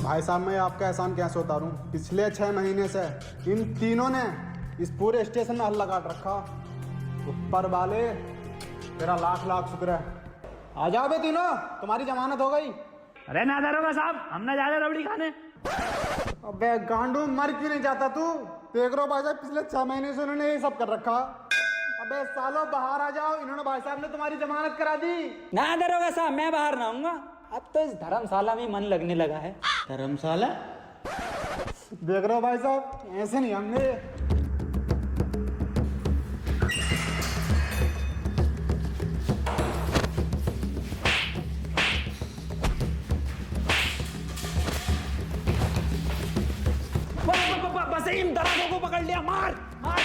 भाई साहब मैं आपका एहसान कैसे उतारूं? पिछले 6 महीने से इन तीनों ने इस पूरे स्टेशन में हल्ला काट रखा। ऊपर वाले तेरा लाख लाख शुक्र है। आ जाओ बे तीनों, तुम्हारी जमानत हो गई। अरे ना दरोगा साहब, हम ना जा रहे रबड़ी खाने। अबे गांडू, मर क्यों नहीं जाता तू? देख रहे हो भाई साहब, पिछले 6 महीने से उन्होंने ये सब कर रखा। अबे सालों बाहर आ जाओ, इन्होंने भाई साहब ने तुम्हारी जमानत करा दी। ना दरोगा साहब, मैं बाहर ना आऊंगा। अब तो इस धर्मशाला में मन लगने लगा है। धर्मशाला? देख रहे हो भाई साहब, ऐसे नहीं हमने। वसीम, दरोगा को पकड़ लिया। मार मार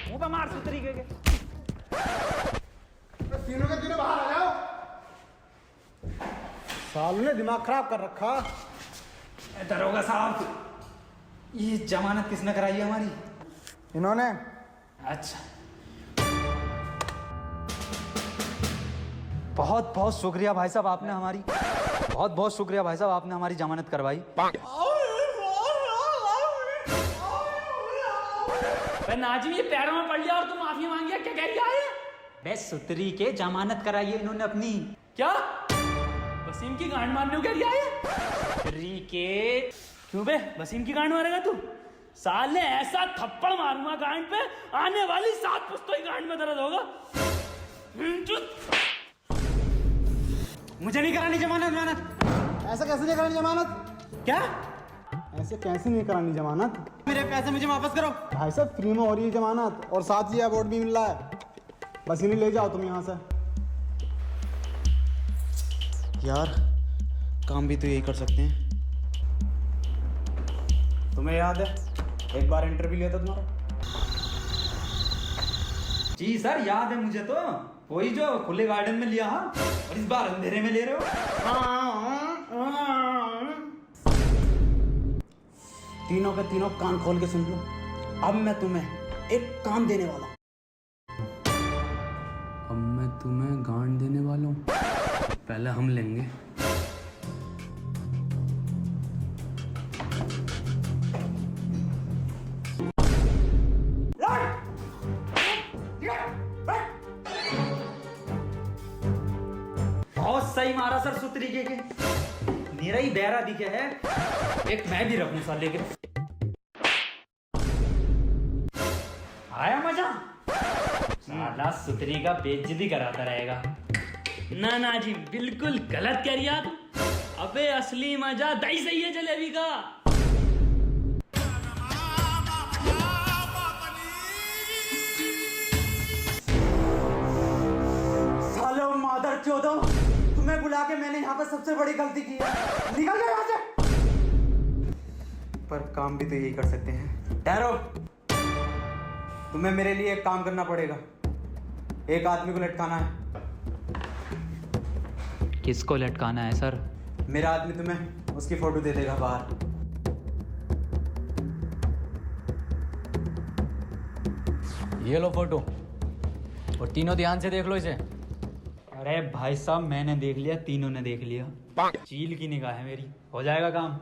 मुंह पे मार सुतरी के। तीनों के तीनों बाहर आ जाओ। सालों ने दिमाग खराब कर रखा। दरोगा साहब, ये जमानत किसने कराई है हमारी? इन्होंने। अच्छा, बहुत बहुत शुक्रिया भाई साहब, आपने हमारी बहुत बहुत शुक्रिया भाई साहब, आपने हमारी जमानत करवाई। नाजिम, ये पैरों में पड़ लिया और तुम माफी मांगी, क्या कह रही है? बे सुतरी के जमानत कराई है इन्होंने अपनी। क्या वसीम की गांड मारने को कह रही है? सुतरी के क्यों बे, वसीम की गांड मारेगा तू? साले ऐसा थप्पड़ मारूंगा गांड पे, आने वाली 7 पुश्तों की गांड में दर्द होगा। मुझे नहीं करानी जमानत। ऐसा कैसे नहीं करानी जमानत? क्या? ऐसे कैसे नहीं करानी जमानत? मेरे पैसे मुझे वापस करो। भाई साहब, फ्री में हो रही है जमानत और साथ ही अवार्ड भी मिल रहा है। बस इन्हें ले जाओ तुम यहाँ से। यार, काम भी तो यही कर सकते हैं। तुम्हें याद है एक बार इंटरव्यू लिया था तुम्हारा? जी सर, याद है मुझे तो। वही जो खुले गार्डन में लिया। हाँ, और इस बार अंधेरे में ले रहे हो। तीनों के तीनों कान खोल के सुन लो। अब मैं तुम्हें एक काम देने वाला हूं। अब मैं तुम्हें गांड देने वाला हूं। पहले हम लेंगे। बहुत सही मारा सर, सुतरी के। मेरा ही बहरा दिखे है। एक मैं भी रखूं साले के। आया मजा? साला सुतरी का बेइज्जती कराता रहेगा। ना नाजिम, बिल्कुल गलत कह रही है तू। अबे असली मजा दही से ही है जलेबी का। सालो मादर चोदो, तुम्हें बुला के मैंने यहाँ पर सबसे बड़ी गलती की है। निकल जाओ यहाँ से। पर काम भी तो यही कर सकते हैं। ठहरो, तुम्हें मेरे लिए एक काम करना पड़ेगा। एक आदमी को लटकाना है। किसको लटकाना है सर? मेरा आदमी तुम्हें उसकी फोटो दे देगा बाहर। ये लो फोटो, और तीनों ध्यान से देख लो इसे। अरे भाई साहब, मैंने देख लिया, तीनों ने देख लिया। चील की निगाह है मेरी, हो जाएगा काम।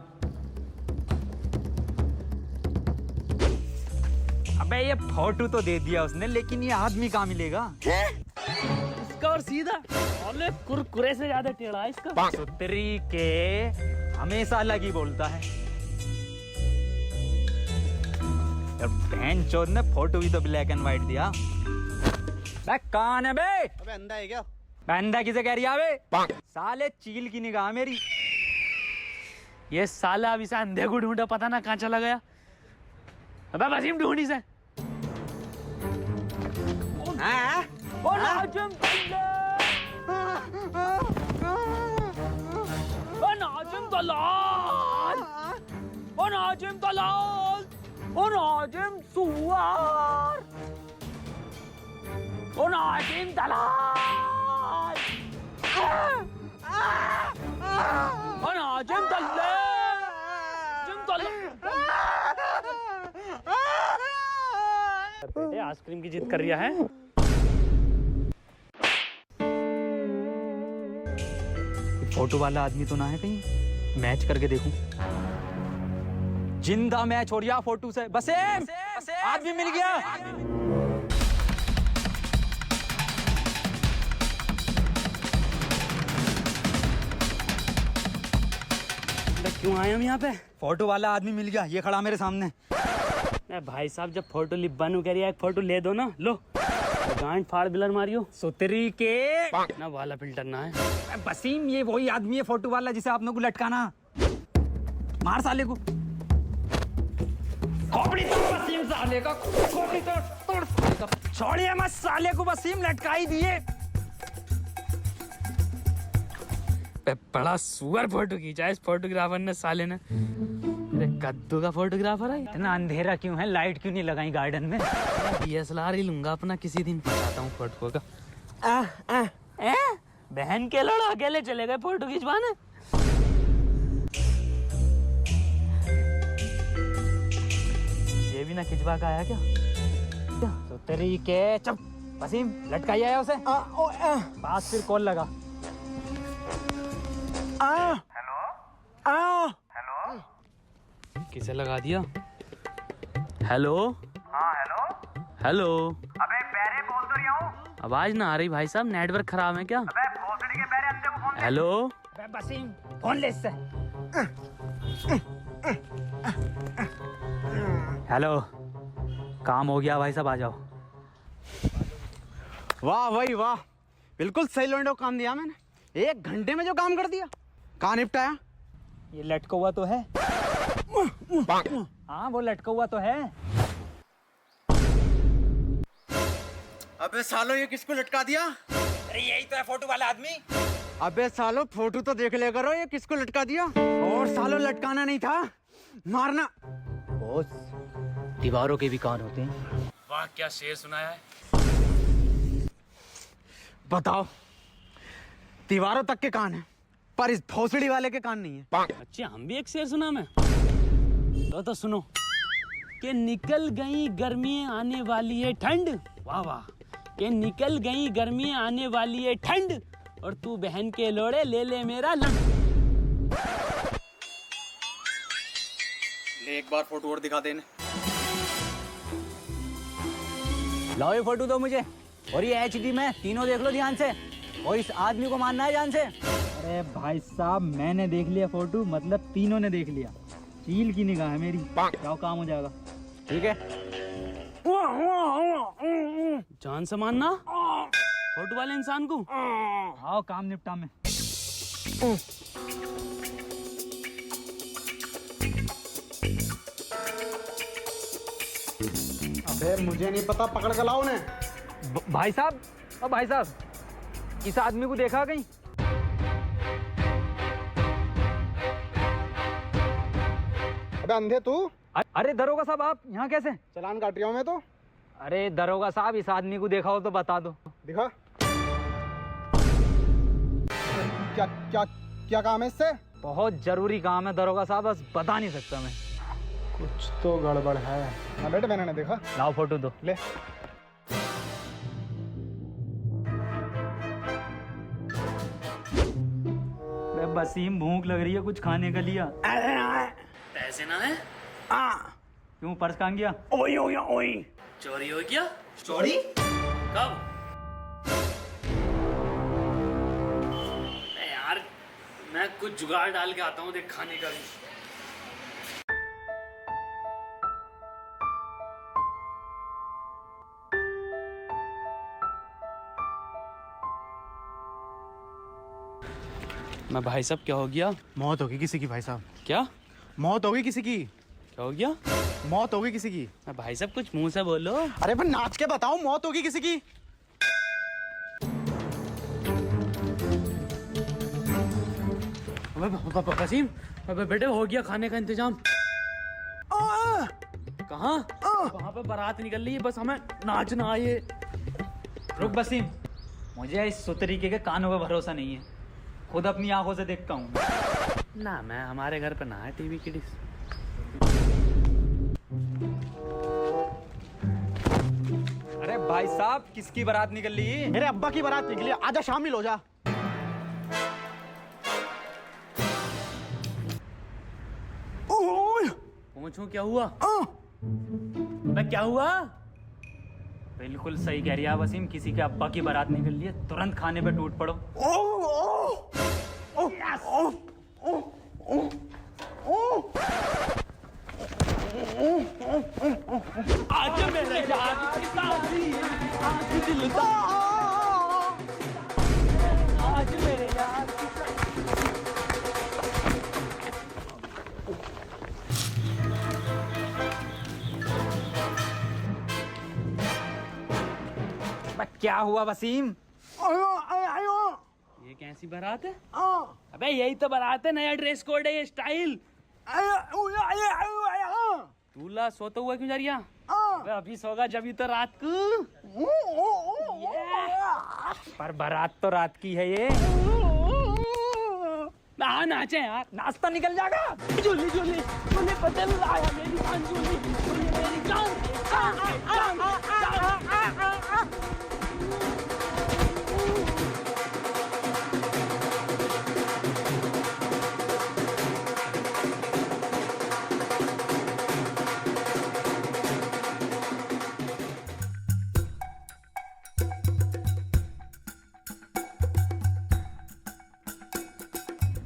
अबे ये फोटो तो दे दिया उसने, लेकिन ये आदमी कहाँ मिलेगा? इसका और सीधा अरे कुरकुरे से ज्यादा टेढ़ा है इसका। सुतरी के हमेशा अलग ही बोलता है। बहन चोद ने फोटो भी तो ब्लैक एंड व्हाइट दिया। कौन है बे? अबे अंधा है क्या? अंधा किसे कह रही है बे? साले चील की निगाह मेरी। ये साला अभी से अंधे को ढूंढा, पता ना कहाँ चला गया। अबे वसीम, ढूंढी से। ओ नाजिम दलाल, ओ नाजिम दलाल, ओ नाजिम सुवार, ओ नाजिम दलाल, ओ नाजिम दलाल, बेटे आइसक्रीम की जिद कर रहा है। फोटो वाला आदमी तो ना है कहीं? मैच करके देखूं। जिंदा मैच हो रहा फोटो से। बसेम आदमी मिल गया। क्यों आए हम यहाँ पे? फोटो वाला आदमी मिल गया, ये खड़ा मेरे सामने। भाई साहब, जब फोटो लिप बनू कह रही है, एक फोटो ले दो ना। लो गांड फाड़ बिलर मारियो सुतरी के ना, वाला फिल्टर ना है। बसीम, ये वही आदमी है फोटो वाला जिसे आप लोगों को लटकाना। मार साले को। खोपड़ी तोड़ बसीम साले का, खोपड़ी तोड़ साले का। छोड़िए मत साले को, बसीम लटका ही दिए। बड़ा सुअर फोटो खींचा है इस फोटोग्राफर ने, साले ने। अरे कद्दू का फोटोग्राफर है। इतना अंधेरा क्यों है? लाइट क्यों नहीं लगाई गार्डन में? DSLR ही लूंगा अपना, किसी दिन पहुंचाता हूँ फोटो का। बहन के लोड़ा अकेले चले गए फोटो खिंचवाने। ये भी ना खिंचवा का आया क्या? सुतरी के चुप। बसीम लटकाई आया उसे। पास फिर कॉल लगा। किसे लगा दिया? हेलो। हाँ हेलो। हेलो। अबे पैरे बोल तो रहा हूँ। आवाज ना आ रही भाई साहब, नेटवर्क खराब है क्या? अबे भोसड़ी के पैरे अंधे को फोन दे। हेलो। बसीम फोन ले इससे। हेलो, काम हो गया भाई साहब, आ जाओ। वाह भाई वाह, बिल्कुल सही लोंडो काम दिया मैंने। 1 घंटे में जो काम कर दिया। कहाँ निपटाया? ये लटका हुआ तो है। हाँ वो लटका हुआ तो है। अबे सालो, ये किसको लटका दिया? अरे यही तो है फोटो वाला आदमी। अबे सालो, फोटो तो देख ले करो, ये किसको लटका दिया? और सालो लटकाना नहीं था, मारना। बॉस, दीवारों के भी कान होते हैं। वाह, क्या शेर सुनाया है। बताओ, दीवारों तक के कान है, पर इस भोसड़ी वाले के कान नहीं है। अच्छा, हम भी एक शेर सुना मैं। तो सुनो कि निकल गई गर्मियां आने वाली है ठंड। वाह वाह। कि निकल गई गर्मियां आने वाली है ठंड, और तू बहन के लोड़े ले ले मेरा लंड। ले एक बार फोटो और दिखा देने। लाओ ये फोटो दो मुझे, और ये HD में तीनों देख लो ध्यान से, और इस आदमी को मानना है जान से। अरे भाई साहब, मैंने देख लिया फोटो, मतलब तीनों ने देख लिया। चील की निगाह है मेरी। जाओ, काम हो जाएगा। ठीक है। जान से मानना फोटो वाले इंसान को। आओ काम निपटा में। अबे मुझे नहीं पता, पकड़ के लाओ उन्हें। भाई साहब, अब भाई साहब, इस आदमी को देखा कहीं? अबे अंधे तू, अरे दरोगा साहब, आप यहाँ कैसे? चालान काट रहा हूँ मैं तो। अरे दरोगा साहब, इस आदमी को देखा हो तो बता दो। दिखा। क्या क्या क्या काम है इससे? बहुत जरूरी काम है दरोगा साहब, बस बता नहीं सकता मैं। कुछ तो गड़बड़ है ना बेटे, मैंने नहीं देखा। लाओ फोटो दो। ले। बसीम, भूख लग रही है, कुछ खाने का लिया? पैसे ना है? क्यों, पर्स कहाँ गया? चोरी हो गया? चोरी? कब? यार, मैं कुछ जुगाड़ डाल के आता हूँ, देख खाने का भी। मैं भाई साहब, क्या हो गया? मौत होगी किसी की भाई साहब, क्या? मौत होगी किसी की, क्या हो गया? मौत होगी किसी की। मैं भाई साहब, कुछ मुंह से बोलो। अरे पर नाच के बताओ, मौत होगी किसी की। वसीम, बेटे हो गया खाने का इंतजाम। कहाँ? वहाँ पे बारात निकल रही है, बस हमें नाचना है। ये रुक बसीम, मुझे इस सुतरीके के कानों पे भरोसा नहीं है, खुद अपनी आंखों से देखता हूँ। ना, मैं हमारे घर पे ना है टीवी की डिश। अरे भाई साहब, किसकी बारात निकल रही? मेरे अब्बा की बारात निकली, आजा शामिल हो जा। पूछूं क्या हुआ? मैं क्या हुआ? बिल्कुल सही कह रही है वसीम, किसी के अब्बा की बारात निकल रही है, तुरंत खाने पे टूट पड़ो। आज मेरे यार आज मेरे यार क्या हुआ वसीम? ये कैसी बारात है? अबे यही तो बारात है, नया ड्रेस कोड है, ये स्टाइल। दूल्हा सोता हुआ क्यों जा रही है? अबे अभी सोगा जब तो रात को। पर बारात तो रात की है ये। हाँ नाचे यार, नाश्ता निकल जाएगा। झूली झूली झूली पतल आया मेरी जान, झूली झूली मेरी जान।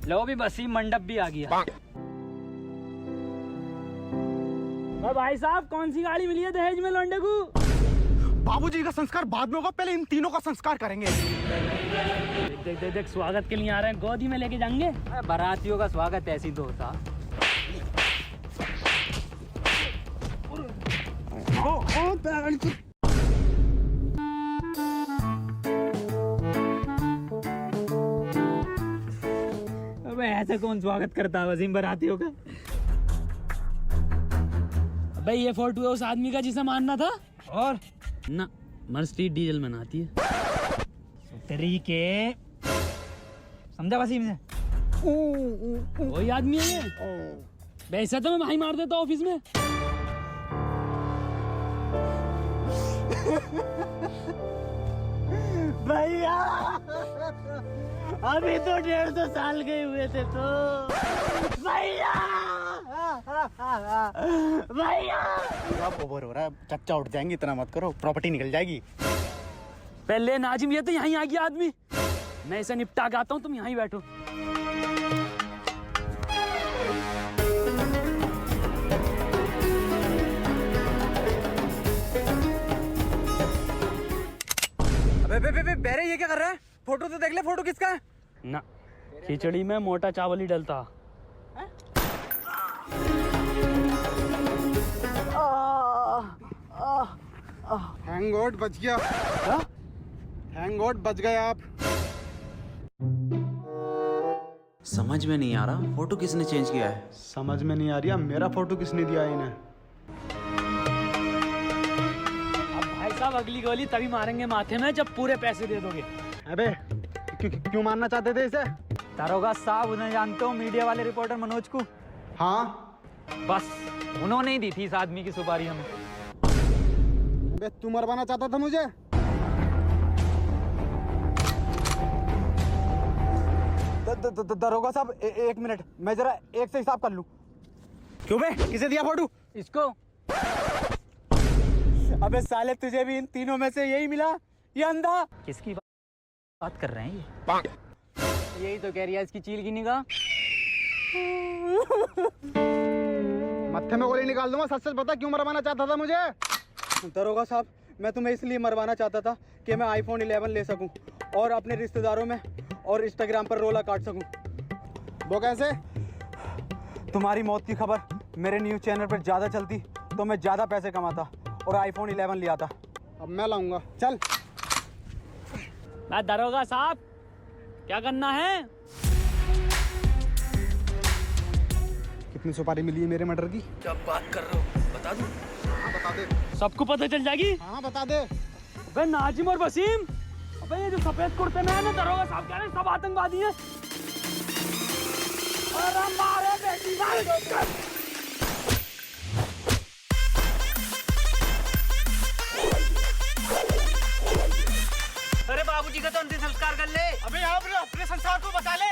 लो भी वसीम मंडप भी आ गया। भाई साहब कौन सी गाड़ी मिली है दहेज में लौंडे को? बाबूजी का संस्कार बाद में होगा, पहले इन तीनों का संस्कार करेंगे। देख देख देख स्वागत के लिए आ रहे हैं, गोदी में लेके जाएंगे। बारातियों का स्वागत ऐसी तो होता। अबे ऐसे कौन स्वागत करता है वसीम बारातियों का? अबे ये फोटो है उस आदमी का जिसे मानना था। और ना मर्सिडीज डीजल बनाती है। तरीके समझा वसीम से? वही आदमी है ये। वैसे तो मैं भाई मार देता ऑफिस में। भैया अभी तो 150 साल के हुए थे तो भैया भैया अब ओवर हो रहा है, चच्चा उठ जाएंगे, इतना मत करो, प्रॉपर्टी निकल जाएगी। पहले नाजिम, ये तो यहीं आ गया आदमी। मैं इसे निपटा के आता हूँ, तुम यहीं बैठो। अबे बेरे ये क्या कर रहा है? फोटो तो देख ले, फोटो किसका है? ना खिचड़ी में मोटा चावल ही डलता। थैंक गॉड बच गया। थैंक गॉड बच गए आप। समझ में नहीं आ रहा फोटो किसने चेंज किया है। समझ में नहीं आ रही है मेरा फोटो किसने दिया है इन्हें। अब भाई साहब अगली गोली तभी मारेंगे माथे में जब पूरे पैसे दे दोगे। अबे क्यों मारना चाहते थे इसे? दारोगा साहब, उन्हें जानते हो, मीडिया वाले रिपोर्टर मनोज को। हाँ बस उन्होंने ही दी थी इस आदमी की सुपारी हमें। अबे तू मरवाना चाहता था मुझे? दरोगा साहब एक मिनट, मैं जरा एक से हिसाब कर लूं। क्यों बे, किसे दिया फोटो? इसको। अबे साले तुझे भी इन तीनों में से यही मिला, ये अंधा? किसकी बात कर रहे हैं ये? यही तो कह रही है इसकी चील की निगाह। मत्थे में गोली निकाल दूंगा। सच सच बता क्यों मरवाना चाहता था मुझे? दरोगा साहब, मैं तुम्हें इसलिए मरवाना चाहता था कि मैं iPhone 11 ले सकूं और अपने रिश्तेदारों में और इंस्टाग्राम पर रोला काट सकूं। वो कैसे? तुम्हारी मौत की खबर मेरे न्यूज़ चैनल पर ज़्यादा चलती तो मैं ज़्यादा पैसे कमाता और iPhone 11 ले आता। अब मैं लाऊंगा, चल। दरोगा साहब क्या करना है? कितनी सुपारी मिली है मेरे मर्डर की? क्या बात कर रहे हो, बता दूं? हाँ बता दे। सबको पता चल जाएगी। हाँ बता दे। अबे नाजिम और वसीम, अबे ये जो सफेद कुर्ते में है ना, दरोगा साहब कह रहे हैं सब आतंकवादी हैं। अरे मारे बेटी मारे। अरे बाबूजी का तो अंतिम संस्कार कर ले। अबे यहाँ अपने संसार को बचा ले।